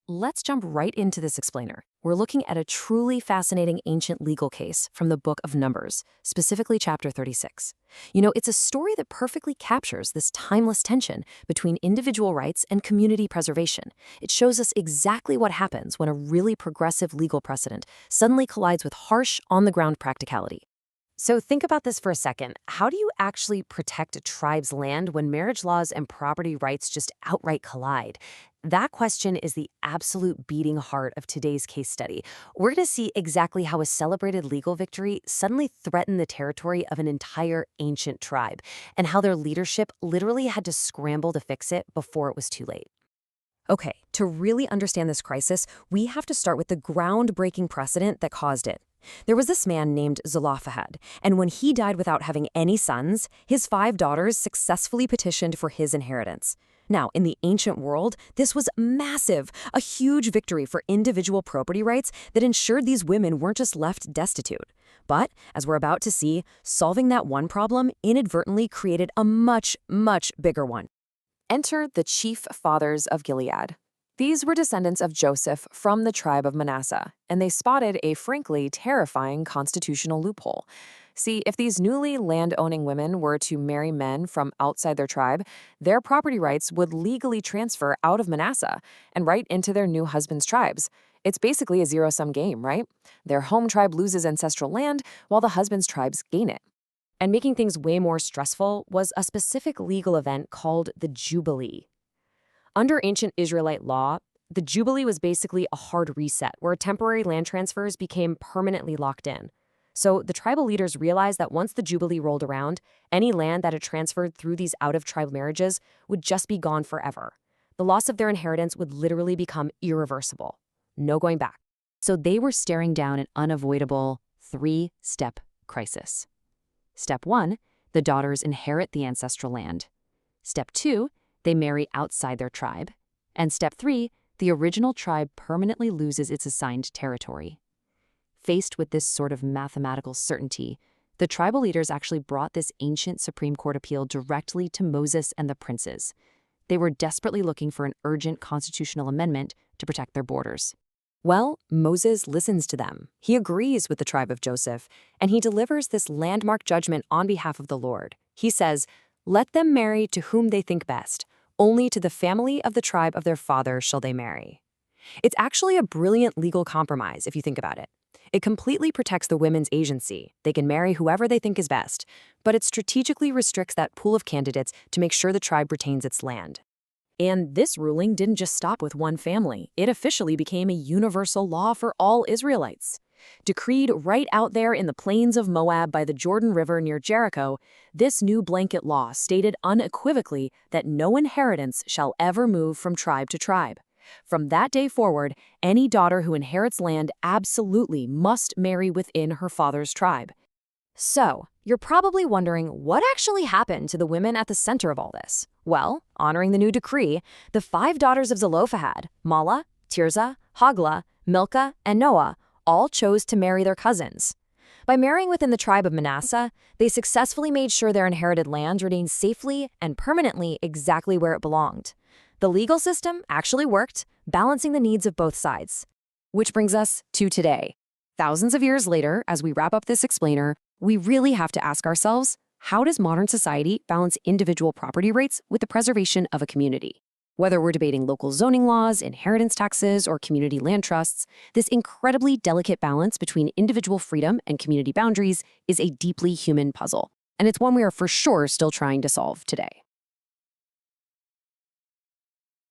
Let's jump right into this explainer. We're looking at a truly fascinating ancient legal case from the Book of Numbers, specifically chapter 36. It's a story that perfectly captures this timeless tension between individual rights and community preservation. It shows us exactly what happens when a really progressive legal precedent suddenly collides with harsh, on-the-ground practicality. So think about this for a second. How do you actually protect a tribe's land when marriage laws and property rights just outright collide? That question is the absolute beating heart of today's case study. We're going to see exactly how a celebrated legal victory suddenly threatened the territory of an entire ancient tribe, and how their leadership literally had to scramble to fix it before it was too late. Okay, to really understand this crisis, we have to start with the groundbreaking precedent that caused it. There was this man named Zelophehad, and when he died without having any sons, his 5 daughters successfully petitioned for his inheritance. Now, in the ancient world, this was massive, a huge victory for individual property rights that ensured these women weren't just left destitute. But, as we're about to see, solving that one problem inadvertently created a much, much bigger one. Enter the chief fathers of Gilead. These were descendants of Joseph from the tribe of Manasseh, and they spotted a frankly terrifying constitutional loophole. See, if these newly land-owning women were to marry men from outside their tribe, their property rights would legally transfer out of Manasseh and right into their new husbands' tribes. It's basically a zero-sum game, right? Their home tribe loses ancestral land while the husband's tribes gain it. And making things way more stressful was a specific legal event called the Jubilee. Under ancient Israelite law, the Jubilee was basically a hard reset where temporary land transfers became permanently locked in. So the tribal leaders realized that once the Jubilee rolled around, any land that had transferred through these out-of-tribe marriages would just be gone forever. The loss of their inheritance would literally become irreversible. No going back. So they were staring down an unavoidable 3-step crisis. Step 1, the daughters inherit the ancestral land. Step 2, they marry outside their tribe. And step 3, the original tribe permanently loses its assigned territory. Faced with this sort of mathematical certainty, the tribal leaders actually brought this ancient Supreme Court appeal directly to Moses and the princes. They were desperately looking for an urgent constitutional amendment to protect their borders. Well, Moses listens to them. He agrees with the tribe of Joseph, and he delivers this landmark judgment on behalf of the Lord. He says, "Let them marry to whom they think best. Only to the family of the tribe of their father shall they marry." It's actually a brilliant legal compromise, if you think about it. It completely protects the women's agency. They can marry whoever they think is best, but it strategically restricts that pool of candidates to make sure the tribe retains its land. And this ruling didn't just stop with one family. It officially became a universal law for all Israelites. Decreed right out there in the plains of Moab by the Jordan River near Jericho, this new blanket law stated unequivocally that no inheritance shall ever move from tribe to tribe. From that day forward, any daughter who inherits land absolutely must marry within her father's tribe. So, you're probably wondering what actually happened to the women at the center of all this. Well, honoring the new decree, the 5 daughters of Zelophehad, Mala, Tirzah, Hoglah, Milcah, and Noah, all chose to marry their cousins. By marrying within the tribe of Manasseh, they successfully made sure their inherited land remained safely and permanently exactly where it belonged. The legal system actually worked, balancing the needs of both sides. Which brings us to today. Thousands of years later, as we wrap up this explainer, we really have to ask ourselves, how does modern society balance individual property rights with the preservation of a community? Whether we're debating local zoning laws, inheritance taxes, or community land trusts, this incredibly delicate balance between individual freedom and community boundaries is a deeply human puzzle. And it's one we are for sure still trying to solve today.